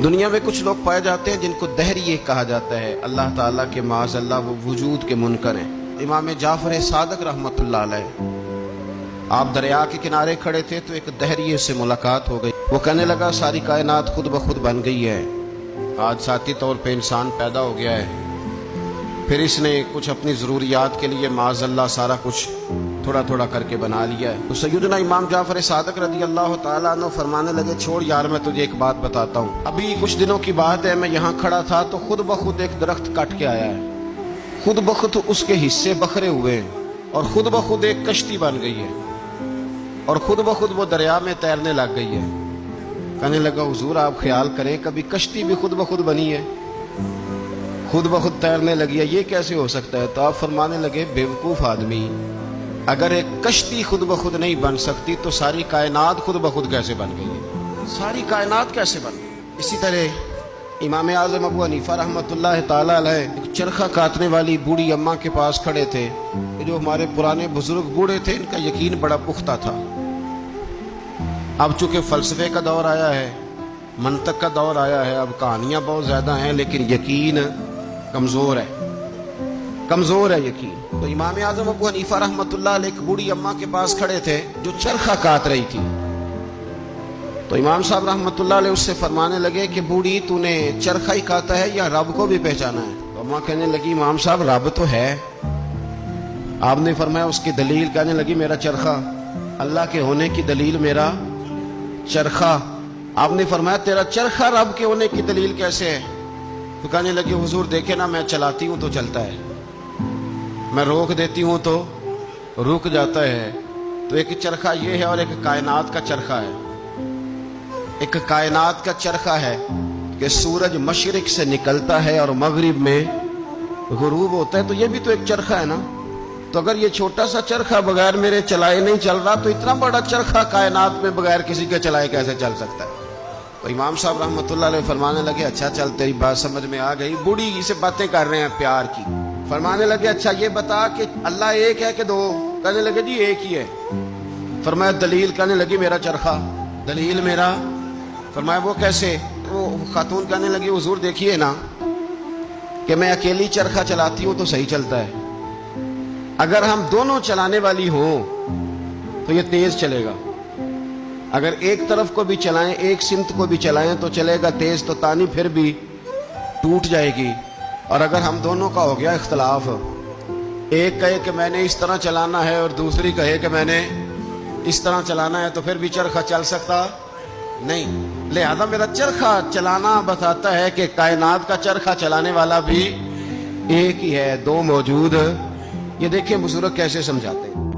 دنیا میں کچھ لوگ پائے جاتے ہیں جن کو دہریے کہا جاتا ہے، اللہ تعالیٰ کے معاذ اللہ وہ وجود کے منکر ہیں۔ امام جعفر صادق رحمۃ اللہ علیہ آپ دریا کے کنارے کھڑے تھے تو ایک دہریے سے ملاقات ہو گئی۔ وہ کہنے لگا ساری کائنات خود بخود بن گئی ہے، آج ذاتی طور پہ انسان پیدا ہو گیا ہے، پھر اس نے کچھ اپنی ضروریات کے لیے معاذ اللہ سارا کچھ تھوڑا تھوڑا کر کے بنا لیا ہے۔ تو سیدنا امام جعفر صادق رضی اللہ تعالیٰ عنہ فرمانے لگے چھوڑ یار، میں تجھے ایک بات بتاتا ہوں، ابھی کچھ دنوں کی بات ہے، میں یہاں کھڑا تھا تو خود بخود ایک درخت کٹ کے آیا ہے، خود بخود اس کے حصے بکھرے ہوئے ہیں اور خود بخود ایک کشتی بن گئی ہے اور خود بخود وہ دریا میں تیرنے لگ گئی ہے۔ کہنے لگا حضور آپ خیال کریں، کبھی کشتی بھی خود بخود بنی ہے، خود بخود تیرنے لگی ہے، یہ کیسے ہو سکتا ہے؟ تو آپ فرمانے لگے بیوقوف آدمی، اگر ایک کشتی خود بخود نہیں بن سکتی تو ساری کائنات خود بخود کیسے بن گئی ہے؟ ساری کائنات کیسے بن گئی؟ اسی طرح امام اعظم ابو حنیفہ رحمۃ اللہ تعالی علیہ ایک چرخہ کاٹنے والی بوڑھی اماں کے پاس کھڑے تھے۔ جو ہمارے پرانے بزرگ بوڑھے تھے ان کا یقین بڑا پختہ تھا۔ اب چونکہ فلسفے کا دور آیا ہے، منطق کا دور آیا ہے، اب کہانیاں بہت زیادہ ہیں لیکن یقین کمزور ہے یقین۔ تو امام اعظم ابو حنیفہ رحمۃ اللہ علیہ ایک بوڑھی اماں کے پاس کھڑے تھے جو چرخہ کاٹ رہی تھی۔ تو امام صاحب رحمۃ اللہ علیہ اس سے فرمانے لگے کہ بوڑھی تو نے چرخہ ہی کاٹا ہے یا رب کو بھی پہچانا ہے؟ تو اماں کہنے لگی امام صاحب رب تو ہے۔ آپ نے فرمایا اس کی دلیل؟ کہنے لگی میرا چرخہ، اللہ کے ہونے کی دلیل میرا چرخہ۔ آپ نے فرمایا تیرا چرخہ رب کے ہونے کی دلیل کیسے ہے؟ تو کہنے لگی حضور دیکھے نا، میں چلاتی ہوں تو چلتا ہے، میں روک دیتی ہوں تو رک جاتا ہے۔ تو ایک چرخہ یہ ہے اور ایک کائنات کا چرخہ ہے۔ ایک کائنات کا چرخہ ہے کہ سورج مشرق سے نکلتا ہے اور مغرب میں غروب ہوتا ہے، تو یہ بھی تو ایک چرخہ ہے نا۔ تو اگر یہ چھوٹا سا چرخہ بغیر میرے چلائے نہیں چل رہا تو اتنا بڑا چرخہ کائنات میں بغیر کسی کے چلائے کیسے چل سکتا ہے؟ تو امام صاحب رحمۃ اللہ علیہ فرمانے لگے اچھا چل تیری بات سمجھ میں آ گئی، بوڑھی سے باتیں کر رہے ہیں پیار کی۔ فرمانے لگے اچھا یہ بتا کہ اللہ ایک ہے کہ دو؟ کہنے لگے جی ایک ہی ہے۔ فرمایا دلیل؟ کہنے لگی میرا چرخہ، دلیل میرا۔ فرمایا وہ کیسے؟ وہ خاتون کہنے لگی حضور دیکھیے نا کہ میں اکیلی چرخہ چلاتی ہوں تو صحیح چلتا ہے، اگر ہم دونوں چلانے والی ہوں تو یہ تیز چلے گا، اگر ایک طرف کو بھی چلائیں، ایک سمت کو بھی چلائیں تو چلے گا تیز، تو تانی پھر بھی ٹوٹ جائے گی۔ اور اگر ہم دونوں کا ہو گیا اختلاف، ایک کہے کہ میں نے اس طرح چلانا ہے اور دوسری کہے کہ میں نے اس طرح چلانا ہے، تو پھر بھی چرخہ چل سکتا نہیں۔ لہذا میرا چرخہ چلانا بتاتا ہے کہ کائنات کا چرخہ چلانے والا بھی ایک ہی ہے، دو موجود۔ یہ دیکھیں بزرگ کیسے سمجھاتے ہیں۔